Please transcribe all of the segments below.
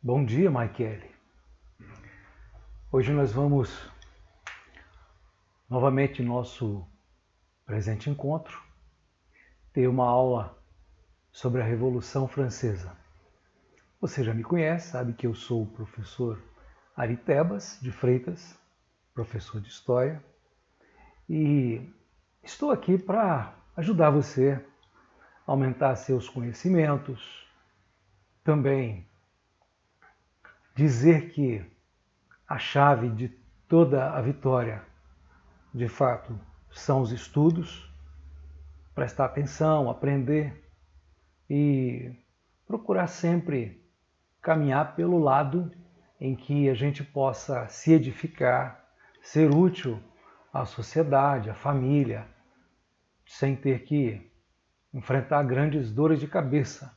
Bom dia, Michele. Hoje nós vamos novamente no nosso presente encontro ter uma aula sobre a Revolução Francesa. Você já me conhece, sabe que eu sou o professor Ari Tebas de Freitas, professor de História, e estou aqui para ajudar você a aumentar seus conhecimentos, também dizer que a chave de toda a vitória, de fato, são os estudos, prestar atenção, aprender e procurar sempre caminhar pelo lado em que a gente possa se edificar, ser útil à sociedade, à família, sem ter que enfrentar grandes dores de cabeça,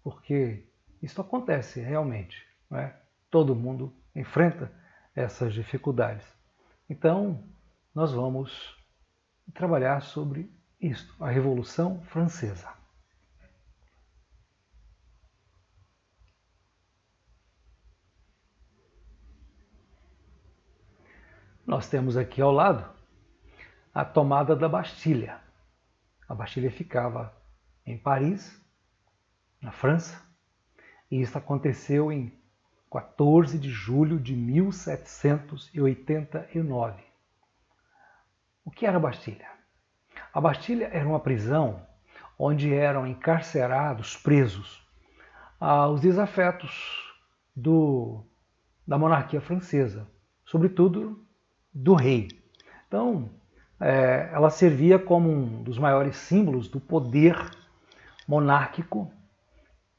porque isso acontece realmente, não é? Todo mundo enfrenta essas dificuldades. Então, nós vamos trabalhar sobre isto, a Revolução Francesa. Nós temos aqui ao lado a tomada da Bastilha. A Bastilha ficava em Paris, na França, e isso aconteceu em 14 de julho de 1789. O que era a Bastilha? A Bastilha era uma prisão onde eram encarcerados, presos, os desafetos da monarquia francesa, sobretudo do rei. Então, ela servia como um dos maiores símbolos do poder monárquico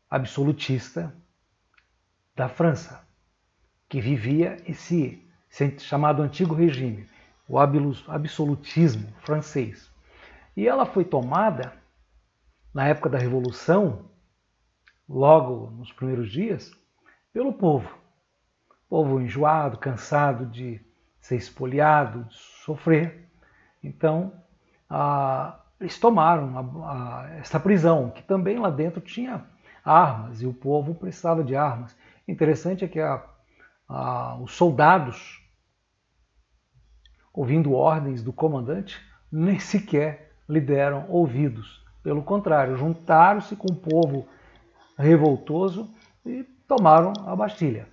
absolutista da França, que vivia esse chamado Antigo Regime, o absolutismo francês. E ela foi tomada, na época da Revolução, logo nos primeiros dias, pelo povo. Povo enjoado, cansado de ser espoliado, de sofrer. Então, eles tomaram essa prisão, que também lá dentro tinha armas, e o povo precisava de armas. Interessante é que os soldados, ouvindo ordens do comandante, nem sequer lhe deram ouvidos. Pelo contrário, juntaram-se com o povo revoltoso e tomaram a Bastilha.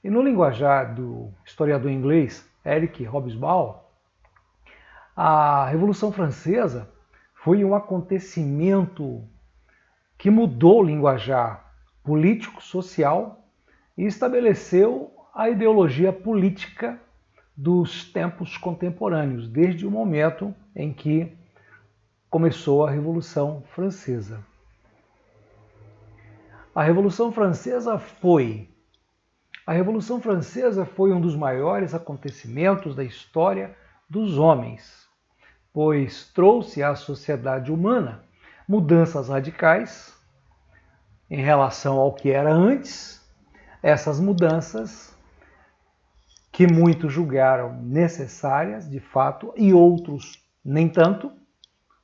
E no linguajar do historiador inglês Eric Hobsbawm, a Revolução Francesa foi um acontecimento que mudou o linguajar político, social e estabeleceu a ideologia política dos tempos contemporâneos, desde o momento em que começou a Revolução Francesa. A Revolução Francesa foi um dos maiores acontecimentos da história dos homens, pois trouxe à sociedade humana mudanças radicais em relação ao que era antes. Essas mudanças que muitos julgaram necessárias, de fato, e outros nem tanto,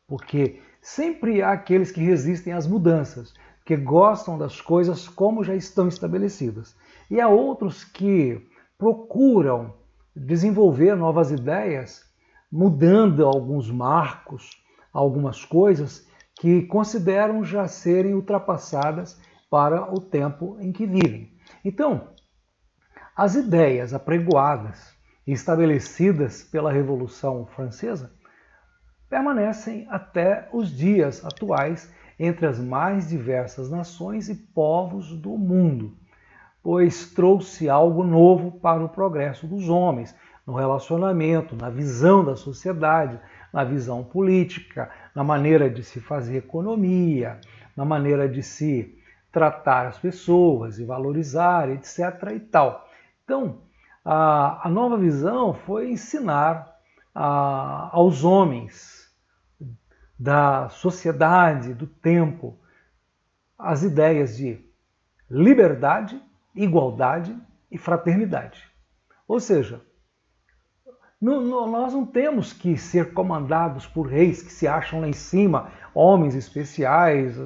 porque sempre há aqueles que resistem às mudanças, que gostam das coisas como já estão estabelecidas. E há outros que procuram desenvolver novas ideias, mudando alguns marcos, algumas coisas que consideram já serem ultrapassadas para o tempo em que vivem. Então, as ideias apregoadas e estabelecidas pela Revolução Francesa permanecem até os dias atuais entre as mais diversas nações e povos do mundo, pois trouxe algo novo para o progresso dos homens, no relacionamento, na visão da sociedade, na visão política, na maneira de se fazer economia, na maneira de se tratar as pessoas e valorizar, etc. e tal. Então, a nova visão foi ensinar aos homens da sociedade, do tempo, as ideias de liberdade, igualdade e fraternidade. Ou seja, nós não temos que ser comandados por reis que se acham lá em cima, homens especiais,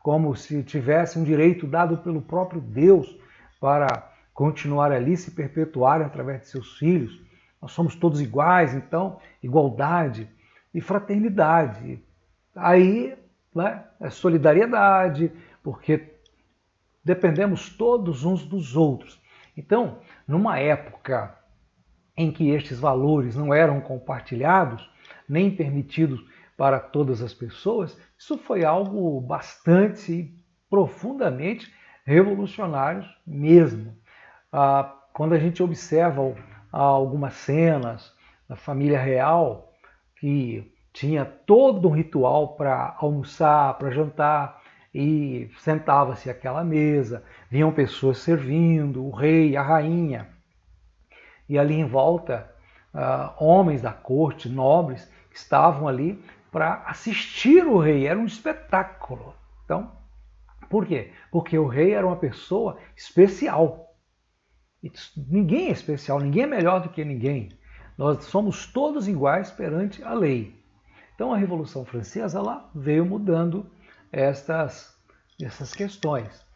como se tivessem um direito dado pelo próprio Deus. para continuar ali, se perpetuarem através de seus filhos. Nós somos todos iguais, então, igualdade e fraternidade. Aí, né, é solidariedade, porque dependemos todos uns dos outros. Então, numa época em que estes valores não eram compartilhados, nem permitidos para todas as pessoas, isso foi algo bastante, profundamente revolucionário mesmo. Quando a gente observa algumas cenas da família real, que tinha todo um ritual para almoçar, para jantar, e sentava-se àquela mesa, vinham pessoas servindo, o rei, a rainha, e ali em volta, homens da corte, nobres, que estavam ali para assistir o rei, era um espetáculo. Então, por quê? Porque o rei era uma pessoa especial. Ninguém é especial, ninguém é melhor do que ninguém. Nós somos todos iguais perante a lei. Então a Revolução Francesa ela veio mudando essas questões.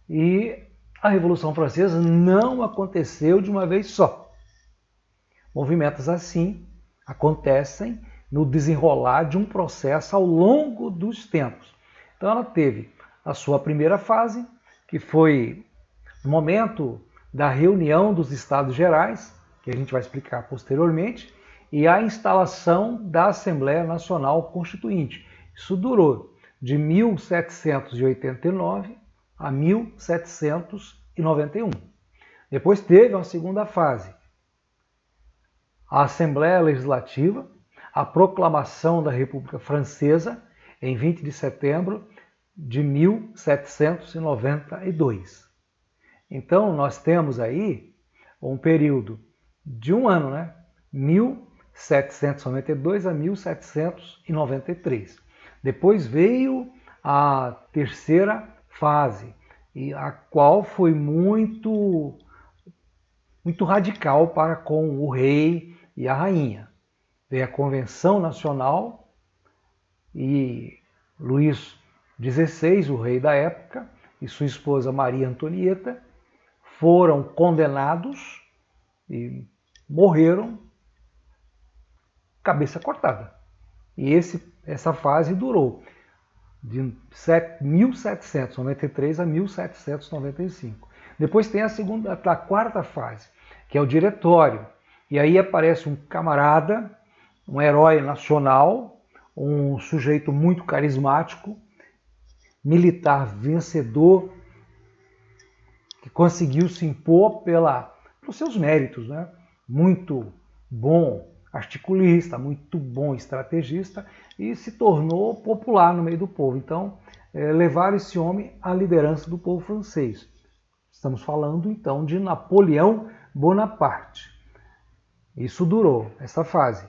E a Revolução Francesa não aconteceu de uma vez só. Movimentos assim acontecem no desenrolar de um processo ao longo dos tempos. Então ela teve a sua primeira fase, que foi no momento da reunião dos Estados Gerais, que a gente vai explicar posteriormente, e a instalação da Assembleia Nacional Constituinte. Isso durou de 1789 a 1791. Depois teve uma segunda fase, a Assembleia Legislativa, a proclamação da República Francesa em 20 de setembro de 1792. Então, nós temos aí um período de um ano, né? 1792 a 1793. Depois veio a terceira fase, e a qual foi muito radical para com o rei e a rainha. Veio a Convenção Nacional e Luís XVI, o rei da época, e sua esposa Maria Antonieta foram condenados e morreram cabeça cortada. E essa fase durou de 1793 a 1795. Depois tem a quarta fase, que é o diretório. E aí aparece um camarada, um herói nacional, um sujeito muito carismático, militar vencedor, que conseguiu se impor pelos seus méritos, né? Muito bom articulista, muito bom estrategista, e se tornou popular no meio do povo. Então, levaram esse homem à liderança do povo francês. Estamos falando, então, de Napoleão Bonaparte. Isso durou, essa fase,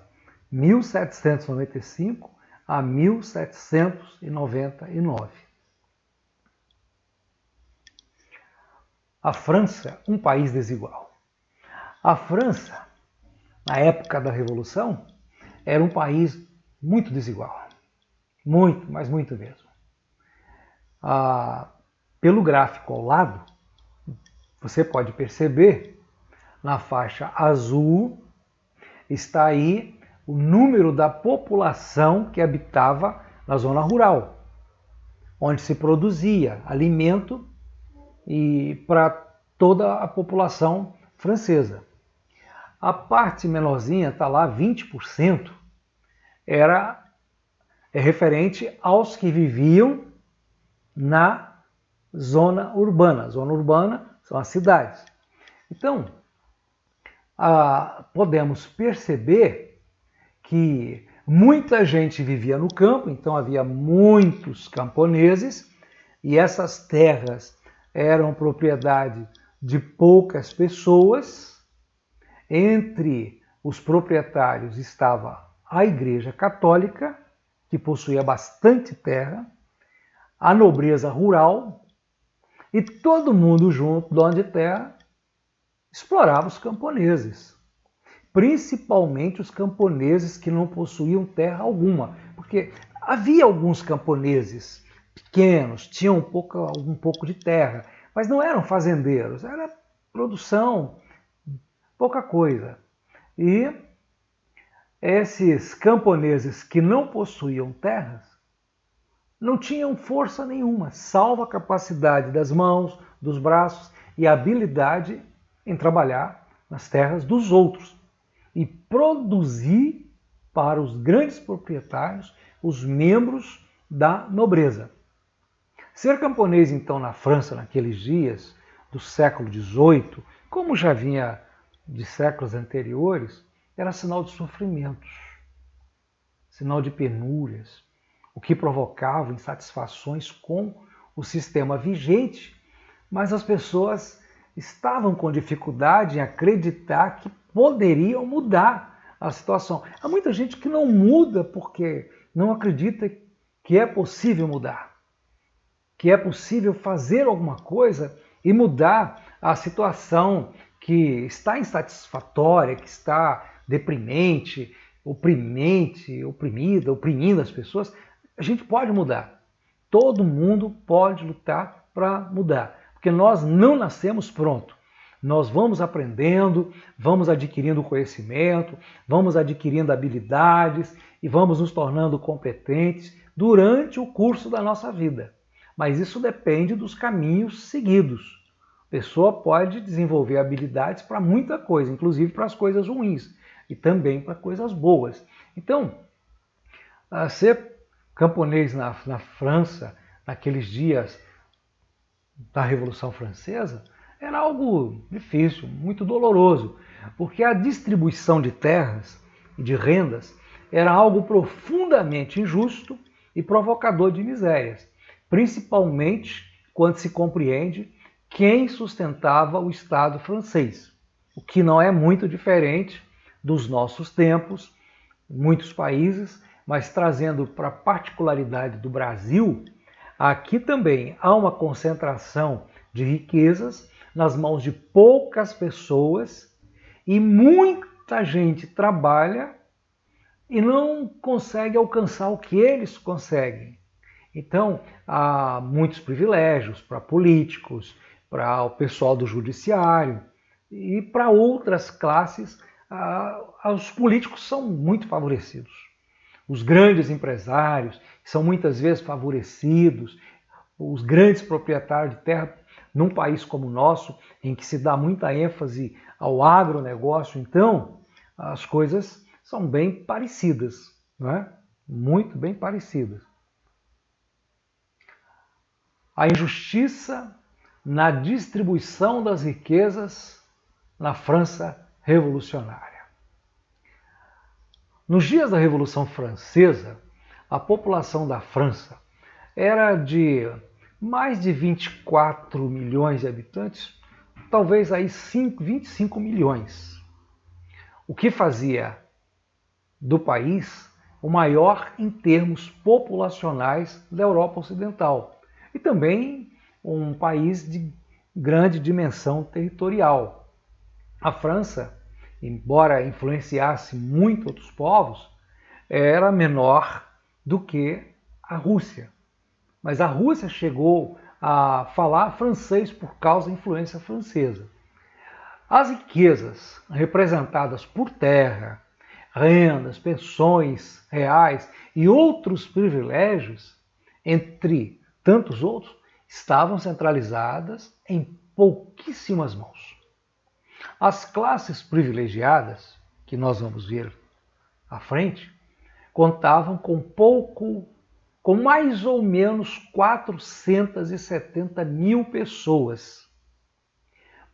1795 a 1799. A França, um país desigual. A França, na época da Revolução, era um país muito desigual. Muito, mas muito mesmo. Pelo gráfico ao lado, você pode perceber, na faixa azul, está aí o número da população que habitava na zona rural, onde se produzia alimento e para toda a população francesa. A parte menorzinha, está lá, 20%, é referente aos que viviam na zona urbana. Zona urbana são as cidades. Então, podemos perceber que muita gente vivia no campo, então havia muitos camponeses, e essas terras eram propriedade de poucas pessoas. Entre os proprietários estava a Igreja Católica, que possuía bastante terra, a nobreza rural, e todo mundo junto, dono de terra, explorava os camponeses. Principalmente os camponeses que não possuíam terra alguma, porque havia alguns camponeses pequenos, tinham um pouco de terra, Mas não eram fazendeiros, era produção, pouca coisa. E esses camponeses que não possuíam terras não tinham força nenhuma, salvo a capacidade das mãos, dos braços e a habilidade em trabalhar nas terras dos outros e produzir para os grandes proprietários, os membros da nobreza. Ser camponês, então, na França, naqueles dias do século XVIII, como já vinha de séculos anteriores, era sinal de sofrimentos, sinal de penúrias, o que provocava insatisfações com o sistema vigente, mas as pessoas estavam com dificuldade em acreditar que poderiam mudar a situação. Há muita gente que não muda porque não acredita que é possível mudar, que é possível fazer alguma coisa e mudar a situação que está insatisfatória, que está deprimente, oprimida, oprimindo as pessoas. A gente pode mudar. Todo mundo pode lutar para mudar, porque nós não nascemos pronto. Nós vamos aprendendo, vamos adquirindo conhecimento, vamos adquirindo habilidades e vamos nos tornando competentes durante o curso da nossa vida. Mas isso depende dos caminhos seguidos. A pessoa pode desenvolver habilidades para muita coisa, inclusive para as coisas ruins e também para coisas boas. Então, ser camponês na França, naqueles dias da Revolução Francesa, era algo difícil, muito doloroso, porque a distribuição de terras e de rendas era algo profundamente injusto e provocador de misérias, principalmente quando se compreende quem sustentava o Estado francês, o que não é muito diferente dos nossos tempos, muitos países, mas trazendo para a particularidade do Brasil, aqui também há uma concentração de riquezas nas mãos de poucas pessoas e muita gente trabalha e não consegue alcançar o que eles conseguem. Então, há muitos privilégios para políticos, para o pessoal do judiciário e para outras classes. Os políticos são muito favorecidos. Os grandes empresários são muitas vezes favorecidos. Os grandes proprietários de terra, num país como o nosso, em que se dá muita ênfase ao agronegócio, então, as coisas são bem parecidas, não é? Muito bem parecidas. A injustiça na distribuição das riquezas na França revolucionária. Nos dias da Revolução Francesa, a população da França era de mais de 24 milhões de habitantes, talvez aí 25 milhões, o que fazia do país o maior em termos populacionais da Europa Ocidental e também um país de grande dimensão territorial. A França, embora influenciasse muito outros povos, era menor do que a Rússia. Mas a Rússia chegou a falar francês por causa da influência francesa. As riquezas representadas por terra, rendas, pensões reais e outros privilégios, entre tantos outros, estavam centralizadas em pouquíssimas mãos. As classes privilegiadas, que nós vamos ver à frente, contavam com mais ou menos 470 mil pessoas.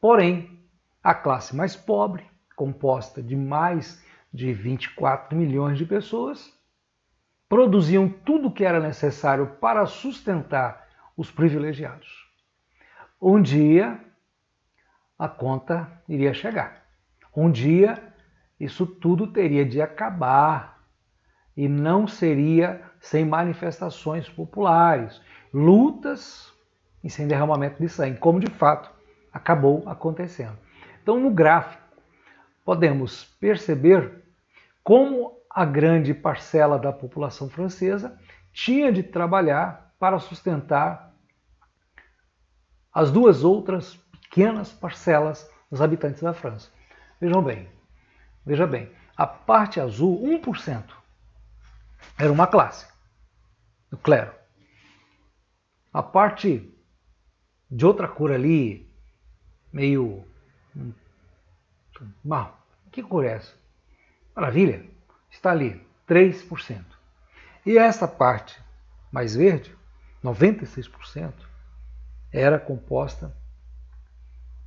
Porém, a classe mais pobre, composta de mais de 24 milhões de pessoas, produziam tudo o que era necessário para sustentar os privilegiados. Um dia, a conta iria chegar. Um dia, isso tudo teria de acabar e não seria sem manifestações populares, lutas e sem derramamento de sangue, como de fato acabou acontecendo. Então, no gráfico, podemos perceber como a grande parcela da população francesa tinha de trabalhar para sustentar as duas outras pequenas parcelas dos habitantes da França. Veja bem, a parte azul, 1%, era uma classe, o clero. A parte de outra cor ali, meio marrom, que cor é essa? Maravilha, está ali, 3%. E essa parte mais verde, 96%, era composta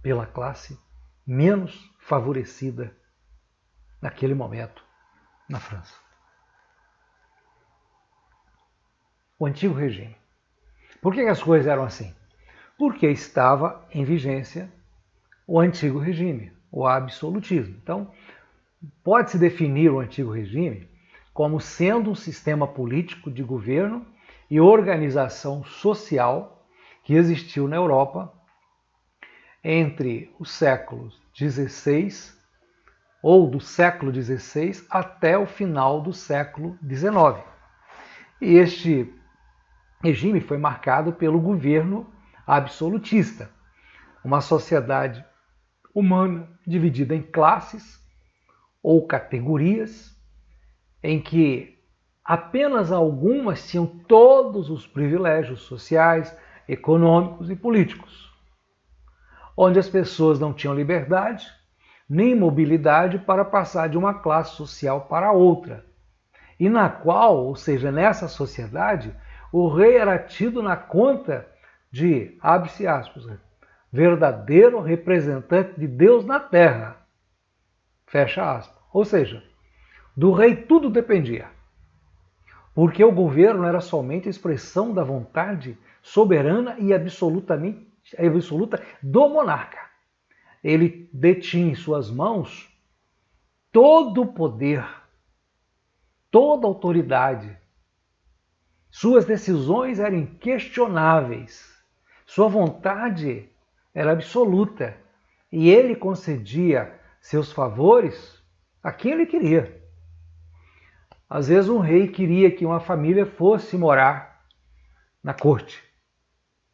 pela classe menos favorecida naquele momento na França. O antigo regime. Por que as coisas eram assim? Porque estava em vigência o antigo regime, o absolutismo. Então, pode-se definir o antigo regime como sendo um sistema político de governo e organização social que existiu na Europa entre os séculos XVI ou do século XVI até o final do século XIX. E este regime foi marcado pelo governo absolutista, uma sociedade humana dividida em classes ou categorias, em que apenas algumas tinham todos os privilégios sociais, econômicos e políticos, onde as pessoas não tinham liberdade nem mobilidade para passar de uma classe social para outra, e na qual, ou seja, nessa sociedade, o rei era tido na conta de, abre-se aspas, verdadeiro representante de Deus na terra, fecha aspas. Ou seja, do rei tudo dependia, porque o governo era somente a expressão da vontade soberana e absoluta do monarca. Ele detinha em suas mãos todo o poder, toda a autoridade. Suas decisões eram inquestionáveis. Sua vontade era absoluta. E ele concedia seus favores a quem ele queria. Às vezes um rei queria que uma família fosse morar na corte.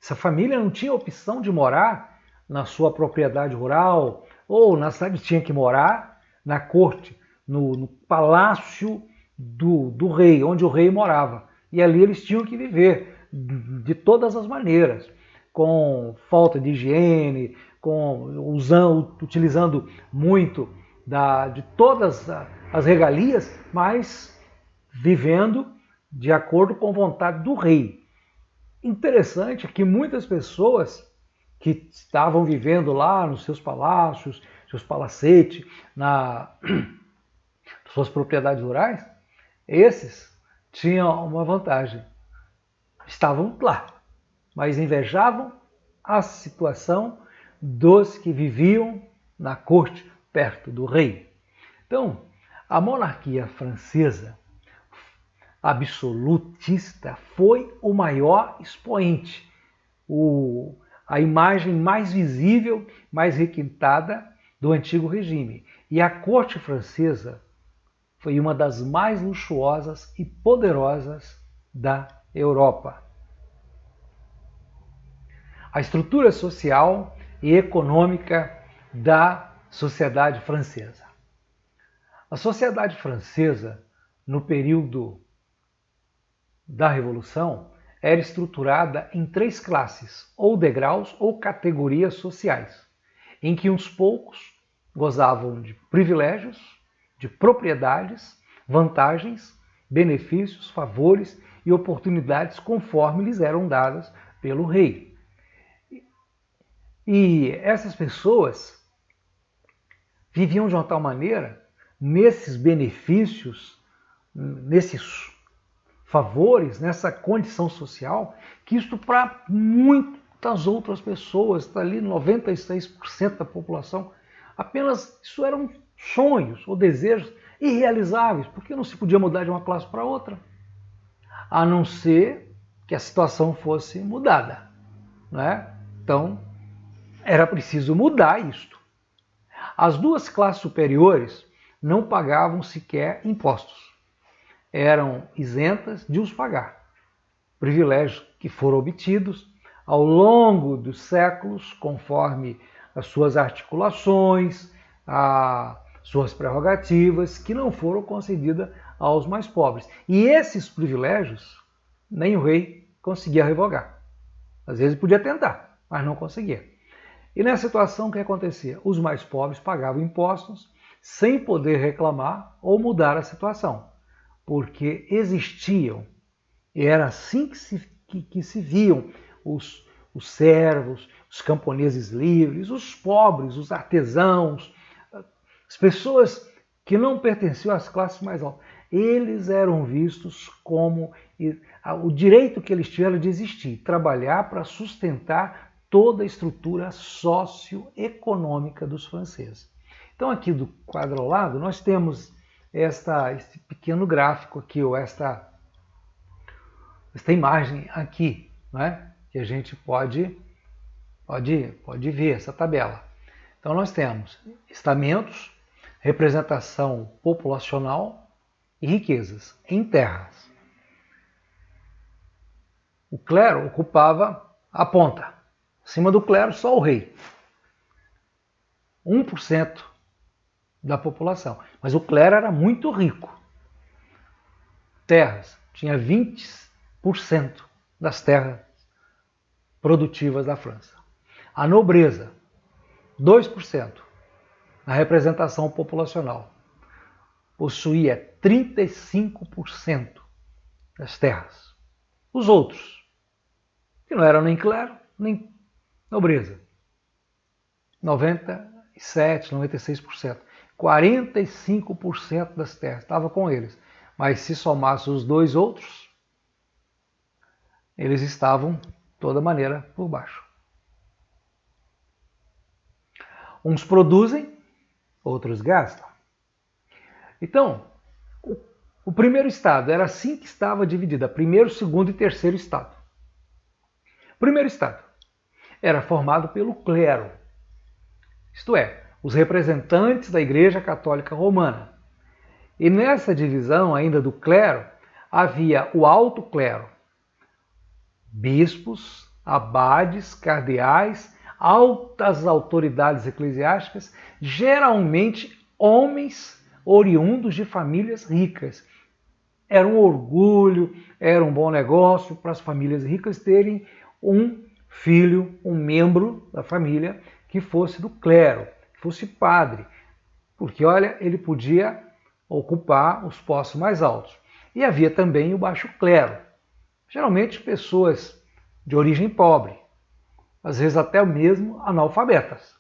Essa família não tinha opção de morar na sua propriedade rural ou na cidade, tinha que morar na corte, no palácio do rei, onde o rei morava. E ali eles tinham que viver de todas as maneiras, com falta de higiene, utilizando muito de todas as regalias, mas vivendo de acordo com a vontade do rei. Interessante que muitas pessoas que estavam vivendo lá nos seus palácios, seus palacetes, nas suas propriedades rurais, esses tinham uma vantagem. Estavam lá, mas invejavam a situação dos que viviam na corte, perto do rei. Então, a monarquia francesa absolutista foi o maior expoente, a imagem mais visível, mais requintada do antigo regime. E a corte francesa foi uma das mais luxuosas e poderosas da Europa. A estrutura social e econômica da sociedade francesa. A sociedade francesa, no período da Revolução, era estruturada em 3 classes, ou degraus, ou categorias sociais, em que uns poucos gozavam de privilégios, de propriedades, vantagens, benefícios, favores e oportunidades conforme lhes eram dadas pelo rei. E essas pessoas viviam de uma tal maneira, nesses benefícios, nesses favores, nessa condição social, que isto para muitas outras pessoas, está ali 96% da população, apenas isso eram sonhos ou desejos irrealizáveis, porque não se podia mudar de uma classe para outra, a não ser que a situação fosse mudada, né? Então, era preciso mudar isto. As 2 classes superiores não pagavam sequer impostos. Eram isentas de os pagar. Privilégios que foram obtidos ao longo dos séculos, conforme as suas articulações, as suas prerrogativas, que não foram concedidas aos mais pobres. E esses privilégios, nem o rei conseguia revogar. Às vezes podia tentar, mas não conseguia. E nessa situação, o que acontecia? Os mais pobres pagavam impostos sem poder reclamar ou mudar a situação, porque existiam, e era assim que se viam os servos, os camponeses livres, os pobres, os artesãos, as pessoas que não pertenciam às classes mais altas. Eles eram vistos como o direito que eles tiveram de existir, trabalhar para sustentar toda a estrutura socioeconômica dos franceses. Então aqui do quadro ao lado nós temos este pequeno gráfico aqui, ou esta imagem aqui, né? Que a gente pode ver essa tabela. Então nós temos estamentos, representação populacional e riquezas em terras. O clero ocupava a ponta. Acima do clero, só o rei. 1% da população. Mas o clero era muito rico. Terras. Tinha 20% das terras produtivas da França. A nobreza, 2% na representação populacional. Possuía 35% das terras. Os outros, que não eram nem clero, nem nobreza, 97%, 96%. 45% das terras estava com eles. Mas se somasse os dois outros, eles estavam, de toda maneira, por baixo. Uns produzem, outros gastam. Então, o primeiro estado era assim que estava dividido: primeiro, segundo e terceiro estado. O primeiro estado era formado pelo clero, isto é, os representantes da Igreja Católica Romana. E nessa divisão ainda do clero, havia o alto clero, bispos, abades, cardeais, altas autoridades eclesiásticas, geralmente homens oriundos de famílias ricas. Era um orgulho, era um bom negócio para as famílias ricas terem um filho, um membro da família que fosse do clero, que fosse padre, porque, olha, ele podia ocupar os postos mais altos. E havia também o baixo clero, geralmente pessoas de origem pobre, às vezes até mesmo analfabetas.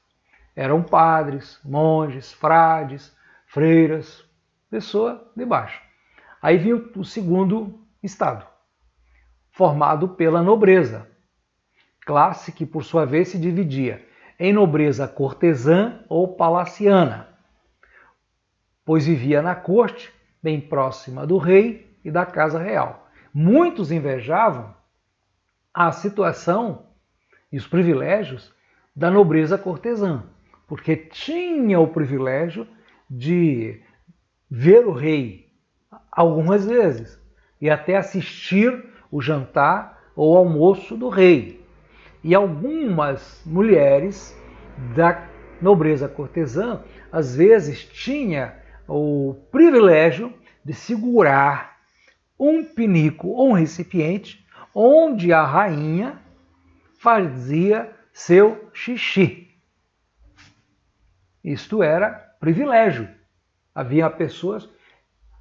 Eram padres, monges, frades, freiras, pessoa de baixo. Aí vinha o segundo estado, formado pela nobreza, classe que por sua vez se dividia em nobreza cortesã ou palaciana, pois vivia na corte, bem próxima do rei e da casa real. Muitos invejavam a situação e os privilégios da nobreza cortesã, porque tinha o privilégio de ver o rei algumas vezes e até assistir o jantar ou almoço do rei. E algumas mulheres da nobreza cortesã às vezes tinha o privilégio de segurar um pinico ou um recipiente onde a rainha fazia seu xixi. Isto era privilégio. Havia pessoas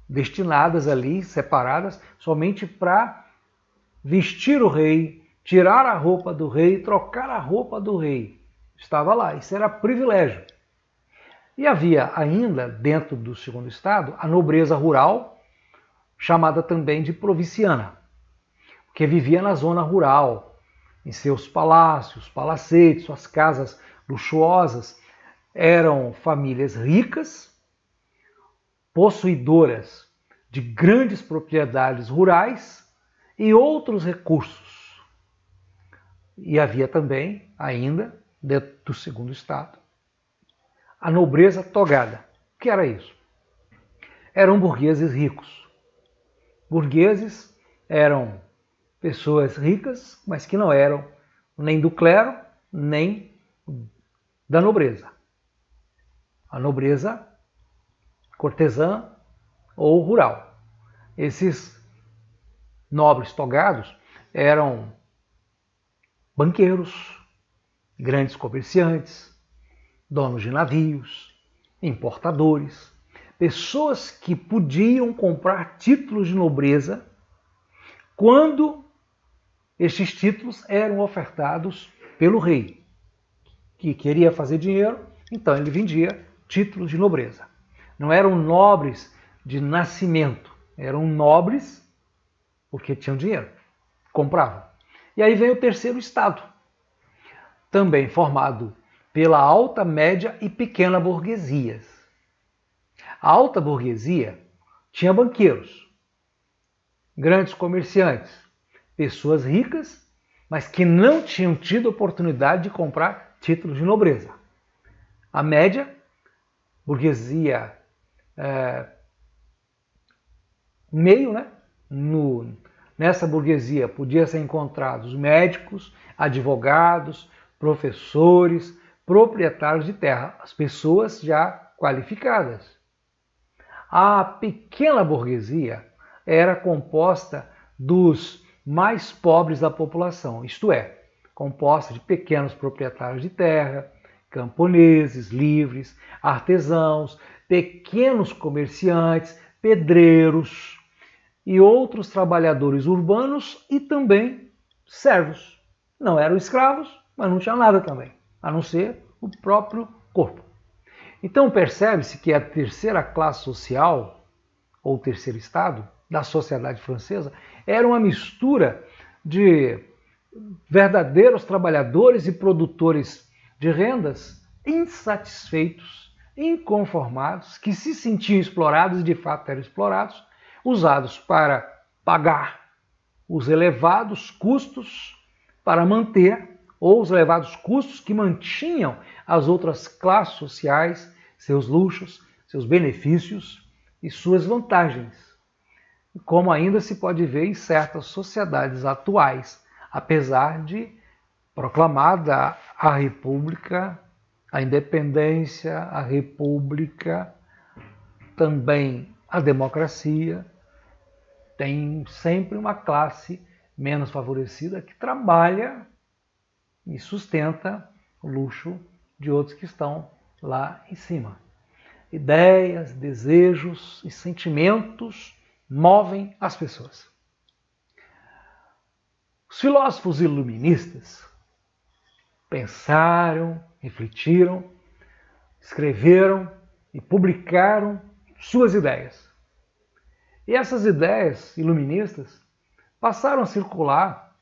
destinadas ali, separadas, somente para vestir o rei, tirar a roupa do rei, trocar a roupa do rei. Estava lá, isso era privilégio. E havia ainda, dentro do segundo estado, a nobreza rural, chamada também de provinciana, que vivia na zona rural, em seus palácios, palacetes, suas casas luxuosas. Eram famílias ricas, possuidoras de grandes propriedades rurais e outros recursos. E havia também, ainda, dentro do segundo estado, a nobreza togada. O que era isso? Eram burgueses ricos. Burgueses eram pessoas ricas, mas que não eram nem do clero, nem da nobreza. A nobreza cortesã ou rural. Esses nobres togados eram banqueiros, grandes comerciantes, donos de navios, importadores, pessoas que podiam comprar títulos de nobreza quando estes títulos eram ofertados pelo rei, que queria fazer dinheiro, então ele vendia títulos de nobreza. Não eram nobres de nascimento, eram nobres porque tinham dinheiro, compravam. E aí vem o terceiro estado, também formado pela alta, média e pequena burguesias. A alta burguesia tinha banqueiros, grandes comerciantes, pessoas ricas, mas que não tinham tido oportunidade de comprar títulos de nobreza. A média, burguesia meio, né? Nessa burguesia podia ser encontrados médicos, advogados, professores, proprietários de terra, as pessoas já qualificadas. A pequena burguesia era composta dos mais pobres da população, isto é, composta de pequenos proprietários de terra, camponeses, livres, artesãos, pequenos comerciantes, pedreiros e outros trabalhadores urbanos e também servos. Não eram escravos, mas não tinham nada também, a não ser o próprio corpo. Então percebe-se que a terceira classe social, ou terceiro estado, da sociedade francesa, era uma mistura de verdadeiros trabalhadores e produtores de rendas insatisfeitos, inconformados, que se sentiam explorados e de fato eram explorados, usados para pagar os elevados custos para manter, ou os elevados custos que mantinham as outras classes sociais, seus luxos, seus benefícios e suas vantagens, como ainda se pode ver em certas sociedades atuais, apesar de proclamada a República, a independência, a República, também a democracia, tem sempre uma classe menos favorecida que trabalha e sustenta o luxo de outros que estão lá em cima. Ideias, desejos e sentimentos movem as pessoas. Os filósofos iluministas pensaram, refletiram, escreveram e publicaram suas ideias. E essas ideias iluministas passaram a circular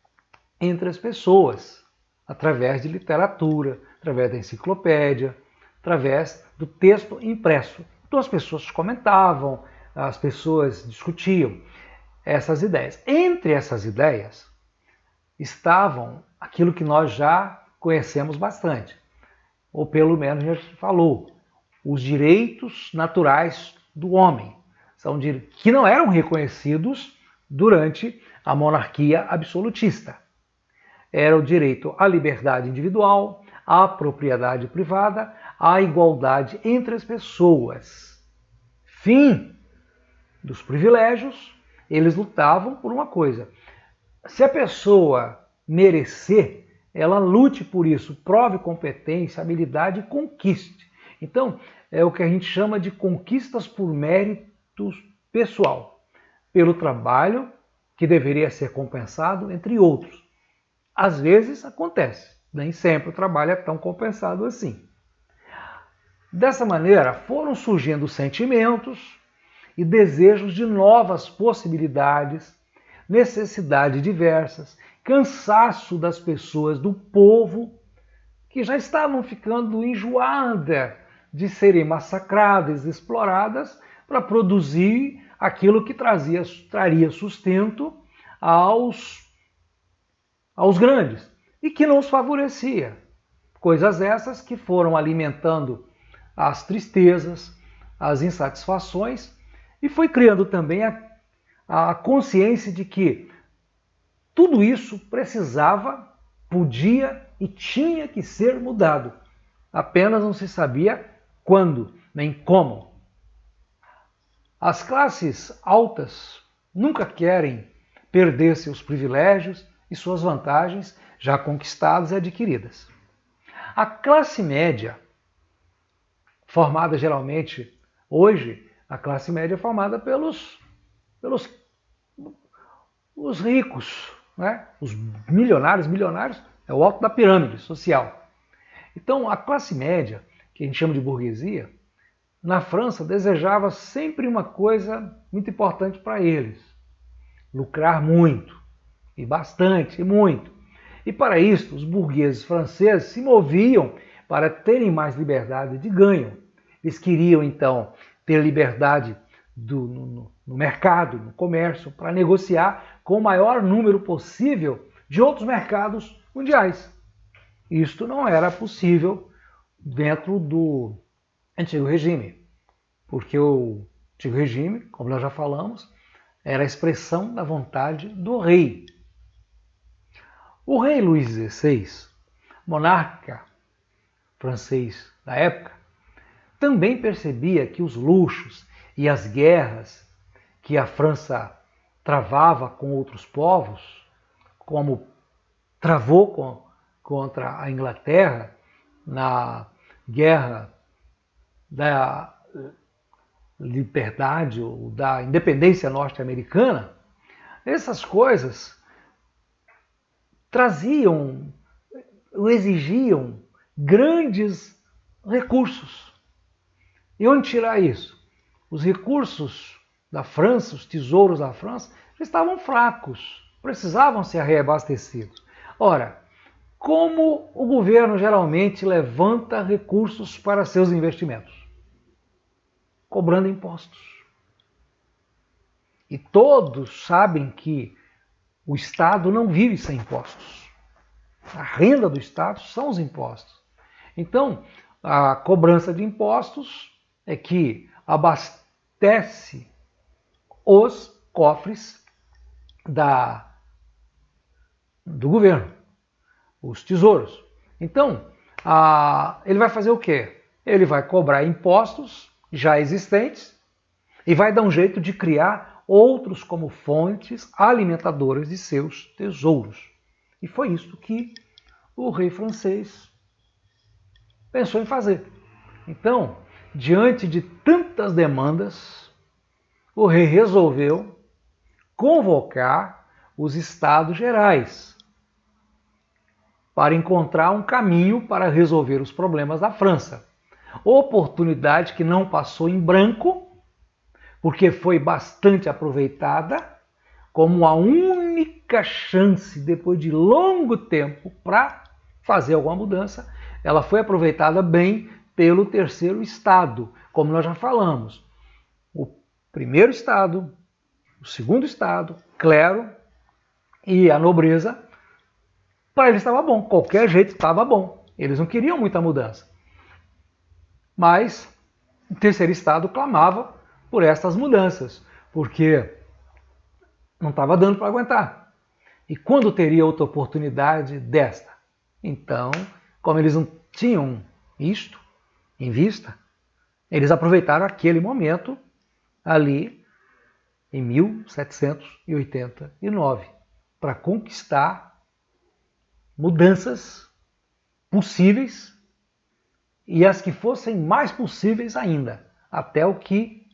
entre as pessoas, através de literatura, através da enciclopédia, através do texto impresso. Então as pessoas comentavam, as pessoas discutiam essas ideias. Entre essas ideias estavam aquilo que nós já conhecemos bastante, ou pelo menos já falou, os direitos naturais do homem, que não eram reconhecidos durante a monarquia absolutista. Era o direito à liberdade individual, à propriedade privada, à igualdade entre as pessoas. Fim dos privilégios, eles lutavam por uma coisa. Se a pessoa merecer, ela lute por isso, prove competência, habilidade e conquiste. Então, é o que a gente chama de conquistas por mérito pessoal, pelo trabalho que deveria ser compensado, entre outros. Às vezes acontece, nem sempre o trabalho é tão compensado assim. Dessa maneira, foram surgindo sentimentos e desejos de novas possibilidades, necessidades diversas, cansaço das pessoas, do povo, que já estavam ficando enjoadas de serem massacradas, exploradas, para produzir aquilo que traria sustento aos grandes e que não os favorecia. Coisas essas que foram alimentando as tristezas, as insatisfações e foi criando também a consciência de que tudo isso precisava podia e tinha que ser mudado. Apenas não se sabia quando, nem como. As classes altas nunca querem perder seus privilégios e suas vantagens já conquistadas e adquiridas. A classe média, formada geralmente, hoje, a classe média é formada pelos os ricos, né? Os milionários é o alto da pirâmide social. Então, a classe média, que a gente chama de burguesia, na França desejava sempre uma coisa muito importante para eles: lucrar muito, e bastante, e muito. E para isso, os burgueses franceses se moviam para terem mais liberdade de ganho. Eles queriam, então, ter liberdade no mercado, no comércio, para negociar com o maior número possível de outros mercados mundiais. Isto não era possível dentro do antigo regime, porque o antigo regime, como nós já falamos, era a expressão da vontade do rei. O rei Luís XVI, monarca francês da época, também percebia que os luxos e as guerras que a França travava com outros povos, como travou contra a Inglaterra na guerra da liberdade ou da independência norte-americana, essas coisas traziam, exigiam grandes recursos. E onde tirar isso? Os recursos da França, os tesouros da França, já estavam fracos, precisavam ser reabastecidos. Ora, como o governo geralmente levanta recursos para seus investimentos? Cobrando impostos. E todos sabem que o Estado não vive sem impostos. A renda do Estado são os impostos. Então, a cobrança de impostos é que abastece os cofres do governo, os tesouros. Então, ele vai fazer o quê? Ele vai cobrar impostos já existentes e vai dar um jeito de criar outros como fontes alimentadoras de seus tesouros. E foi isso que o rei francês pensou em fazer. Então, diante de tantas demandas, o rei resolveu convocar os Estados Gerais para encontrar um caminho para resolver os problemas da França. Oportunidade que não passou em branco, porque foi bastante aproveitada como a única chance, depois de longo tempo, para fazer alguma mudança. Ela foi aproveitada bem pelo terceiro estado, como nós já falamos. O primeiro estado, o segundo estado, clero e a nobreza, para eles estava bom, qualquer jeito estava bom. Eles não queriam muita mudança. Mas o terceiro estado clamava por estas mudanças, porque não estava dando para aguentar. E quando teria outra oportunidade desta? Então, como eles não tinham isto em vista, eles aproveitaram aquele momento ali em 1789 para conquistar mudanças possíveis e as que fossem mais possíveis ainda, até o que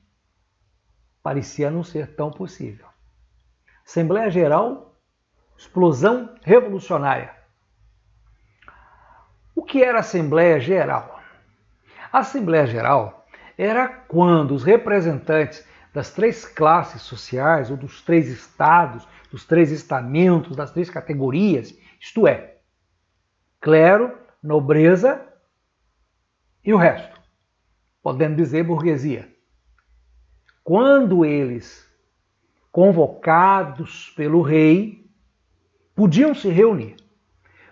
parecia não ser tão possível. Assembleia Geral, explosão revolucionária. O que era a Assembleia Geral? A Assembleia Geral era quando os representantes das três classes sociais, ou dos três estados, dos três estamentos, das três categorias, isto é, clero, nobreza e o resto, podendo dizer burguesia. Quando eles, convocados pelo rei, podiam se reunir,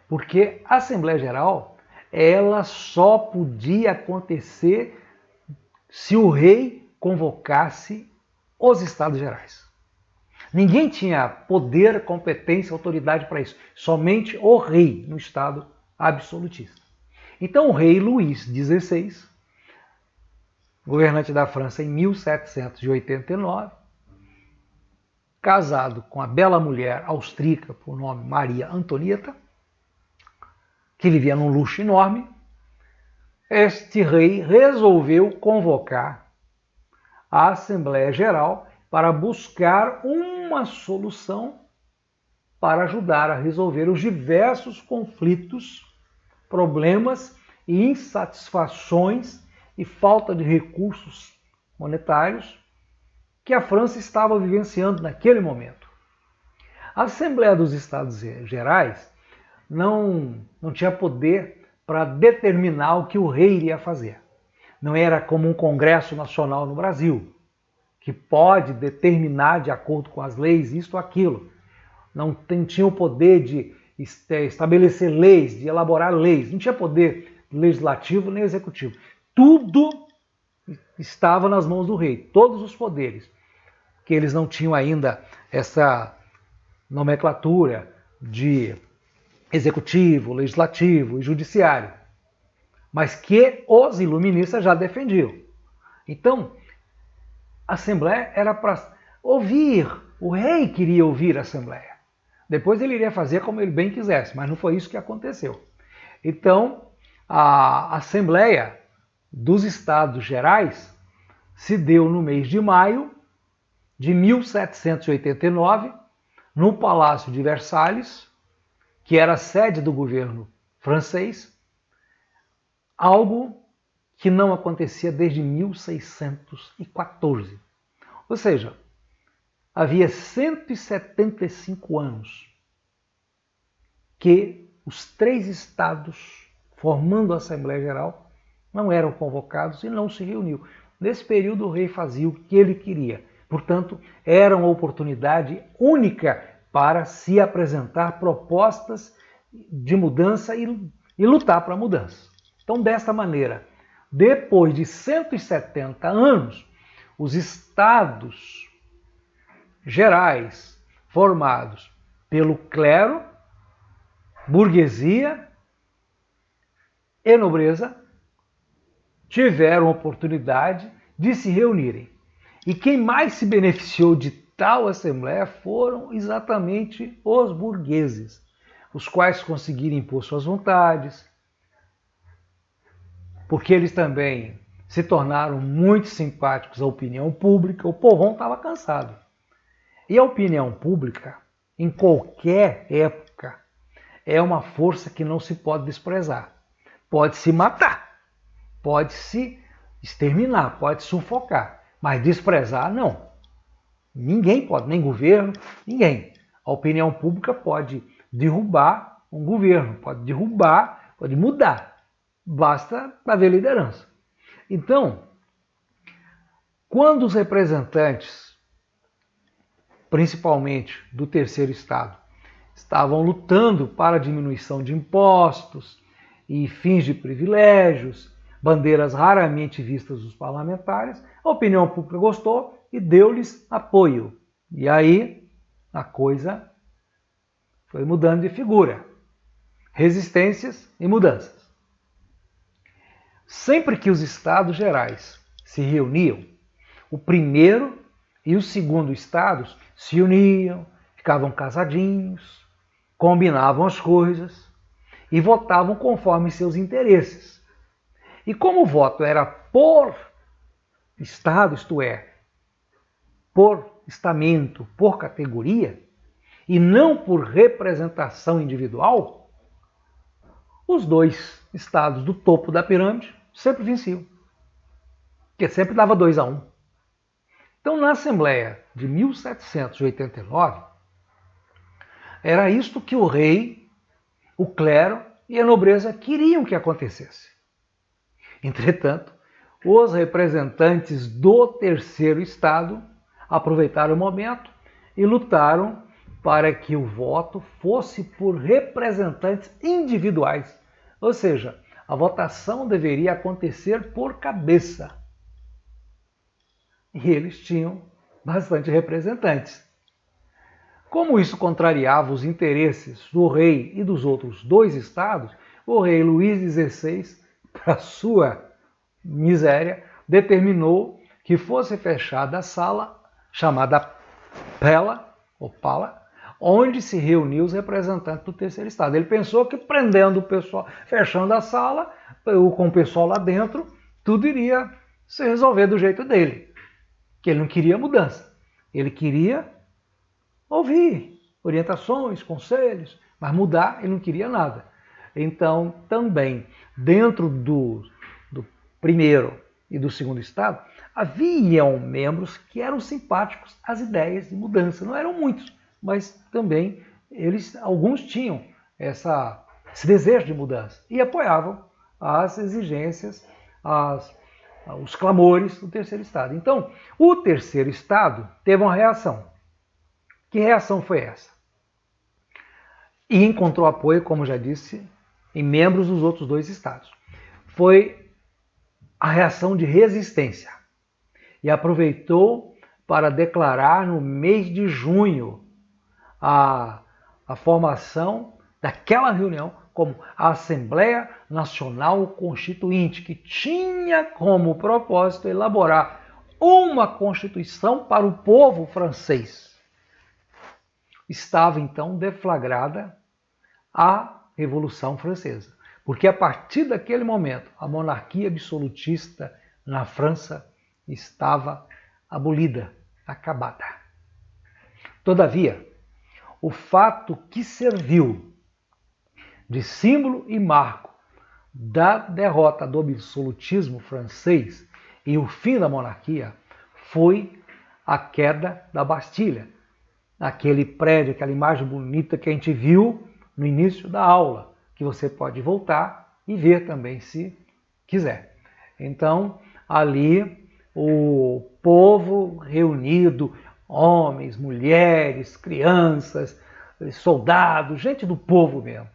porque a Assembleia Geral ela só podia acontecer se o rei convocasse os Estados Gerais. Ninguém tinha poder, competência, autoridade para isso. Somente o rei no Estado absolutista. Então o rei Luís XVI, governante da França em 1789, casado com a bela mulher austríaca por nome Maria Antonieta, que vivia num luxo enorme, este rei resolveu convocar a Assembleia Geral para buscar uma solução para ajudar a resolver os diversos conflitos, problemas e insatisfações e falta de recursos monetários que a França estava vivenciando naquele momento. A Assembleia dos Estados Gerais não tinha poder para determinar o que o rei iria fazer. Não era como um Congresso Nacional no Brasil, que pode determinar de acordo com as leis isto ou aquilo. Não tinha o poder de estabelecer leis, de elaborar leis. Não tinha poder legislativo nem executivo. Tudo estava nas mãos do rei, todos os poderes. Que eles não tinham ainda essa nomenclatura de executivo, legislativo e judiciário, mas que os iluministas já defendiam. Então, a Assembleia era para ouvir, o rei queria ouvir a Assembleia. Depois ele iria fazer como ele bem quisesse, mas não foi isso que aconteceu. Então, a Assembleia dos Estados Gerais se deu no mês de maio de 1789, no Palácio de Versalhes, que era a sede do governo francês, algo que não acontecia desde 1614. Ou seja, havia 175 anos que os 3 estados formando a Assembleia Geral não eram convocados e não se reuniu. Nesse período o rei fazia o que ele queria. Portanto, era uma oportunidade única para se apresentar propostas de mudança e lutar para a mudança. Então, desta maneira, depois de 170 anos, os estados gerais formados pelo clero, burguesia e nobreza tiveram a oportunidade de se reunirem. E quem mais se beneficiou de tal assembleia foram exatamente os burgueses, os quais conseguiram impor suas vontades, porque eles também se tornaram muito simpáticos à opinião pública. O povão estava cansado. E a opinião pública, em qualquer época, é uma força que não se pode desprezar. Pode se matar, pode se exterminar, pode sufocar, mas desprezar não. Ninguém pode, nem governo, ninguém. A opinião pública pode derrubar um governo, pode derrubar, pode mudar. Basta haver liderança. Então, quando os representantes, principalmente do terceiro estado, estavam lutando para a diminuição de impostos e fins de privilégios, bandeiras raramente vistas dos parlamentares, a opinião pública gostou e deu-lhes apoio. E aí a coisa foi mudando de figura. Resistências e mudanças. Sempre que os estados gerais se reuniam, o primeiro e o segundo estados se uniam, ficavam casadinhos, combinavam as coisas e votavam conforme seus interesses. E como o voto era por estado, isto é, por estamento, por categoria, e não por representação individual, os 2 estados do topo da pirâmide sempre venciam, porque sempre dava 2-1. Então, na Assembleia de 1789, era isto que o rei, o clero e a nobreza queriam que acontecesse. Entretanto, os representantes do terceiro estado aproveitaram o momento e lutaram para que o voto fosse por representantes individuais. Ou seja, a votação deveria acontecer por cabeça. E eles tinham bastante representantes. Como isso contrariava os interesses do rei e dos outros dois estados, o rei Luís XVI, para sua miséria, determinou que fosse fechada a sala chamada Pela, ou Pala, onde se reuniam os representantes do terceiro estado. Ele pensou que prendendo o pessoal, fechando a sala, com o pessoal lá dentro, tudo iria se resolver do jeito dele. Que ele não queria mudança. Ele queria ouvir orientações, conselhos, mas mudar ele não queria nada. Então, também, dentro do primeiro e do segundo estado, haviam membros que eram simpáticos às ideias de mudança. Não eram muitos, mas também alguns tinham esse desejo de mudança e apoiavam as exigências, os clamores do terceiro estado. Então, o terceiro estado teve uma reação. Que reação foi essa? E encontrou apoio, como já disse, em membros dos outros dois estados. Foi a reação de resistência. E aproveitou para declarar no mês de junho a formação daquela reunião como a Assembleia Nacional Constituinte, que tinha como propósito elaborar uma Constituição para o povo francês. Estava então deflagrada a Revolução Francesa, porque a partir daquele momento a monarquia absolutista na França estava abolida, acabada. Todavia, o fato que serviu de símbolo e marco da derrota do absolutismo francês e o fim da monarquia foi a queda da Bastilha, aquele prédio, aquela imagem bonita que a gente viu no início da aula, que você pode voltar e ver também se quiser. Então, ali o povo reunido, homens, mulheres, crianças, soldados, gente do povo mesmo,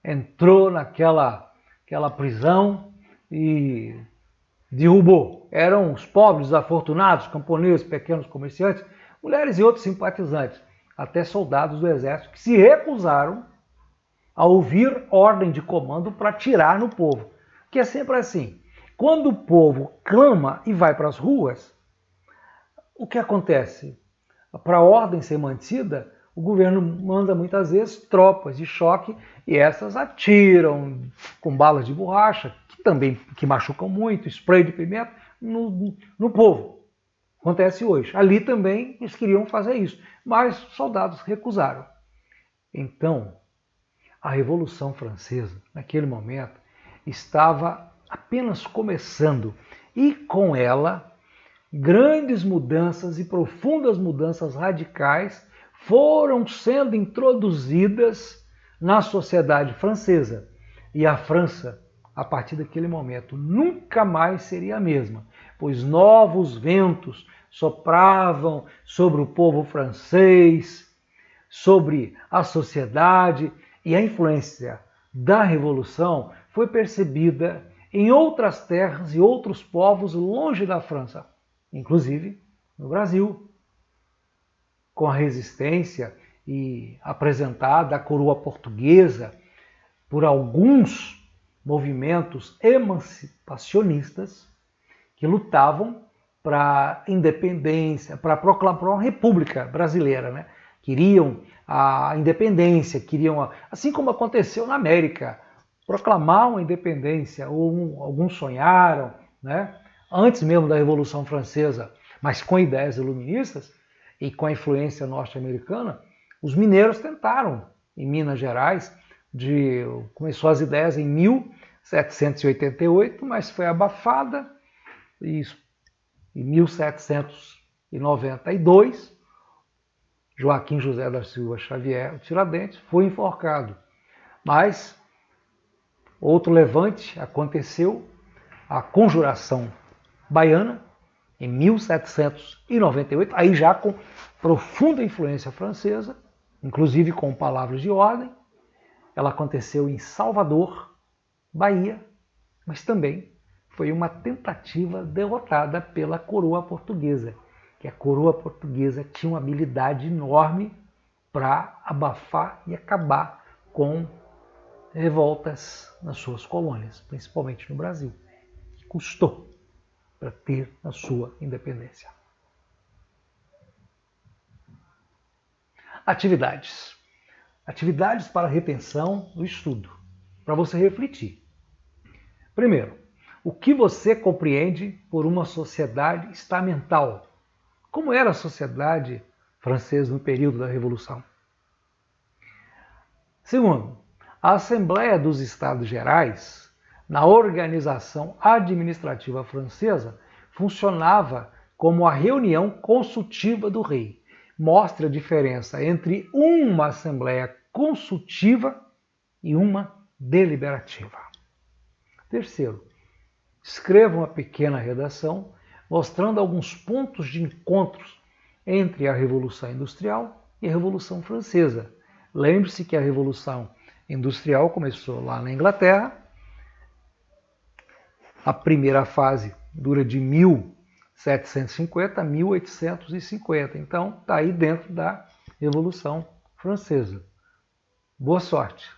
entrou naquela prisão e derrubou. Eram os pobres, desafortunados, camponeses, pequenos comerciantes, mulheres e outros simpatizantes, até soldados do exército, que se recusaram a ouvir ordem de comando para atirar no povo. Que é sempre assim. Quando o povo clama e vai para as ruas, o que acontece? Para a ordem ser mantida, o governo manda muitas vezes tropas de choque e essas atiram com balas de borracha, que machucam muito, spray de pimenta, no povo. Acontece hoje. Ali também eles queriam fazer isso, mas os soldados recusaram. Então, a Revolução Francesa, naquele momento, estava apenas começando e com ela grandes mudanças e profundas mudanças radicais foram sendo introduzidas na sociedade francesa. E a França, a partir daquele momento, nunca mais seria a mesma, pois novos ventos sopravam sobre o povo francês, sobre a sociedade, e a influência da Revolução foi percebida em outras terras e outros povos longe da França, inclusive no Brasil, com a resistência e apresentada a coroa portuguesa por alguns movimentos emancipacionistas que lutavam para a independência, para proclamar uma república brasileira, né? Queriam a independência, queriam, assim como aconteceu na América, proclamar uma independência, ou alguns sonharam, né? Antes mesmo da Revolução Francesa, mas com ideias iluministas e com a influência norte-americana, os mineiros tentaram, em Minas Gerais, começou as ideias em 1788, mas foi abafada, e em 1792, Joaquim José da Silva Xavier, o Tiradentes, foi enforcado. Mas outro levante aconteceu, a Conjuração Baiana, em 1798, aí já com profunda influência francesa, inclusive com palavras de ordem. Ela aconteceu em Salvador, Bahia, mas também foi uma tentativa derrotada pela coroa portuguesa, que a coroa portuguesa tinha uma habilidade enorme para abafar e acabar com revoltas nas suas colônias, principalmente no Brasil, que custou para ter a sua independência. Atividades. Atividades para retenção do estudo, para você refletir. Primeiro, o que você compreende por uma sociedade estamental? Como era a sociedade francesa no período da Revolução? Segundo, a Assembleia dos Estados Gerais, na organização administrativa francesa, funcionava como a reunião consultiva do rei. Mostra a diferença entre uma Assembleia consultiva e uma deliberativa. Terceiro, escreva uma pequena redação mostrando alguns pontos de encontros entre a Revolução Industrial e a Revolução Francesa. Lembre-se que a Revolução Industrial começou lá na Inglaterra. A primeira fase dura de 1750 a 1850. Então, está aí dentro da Revolução Francesa. Boa sorte!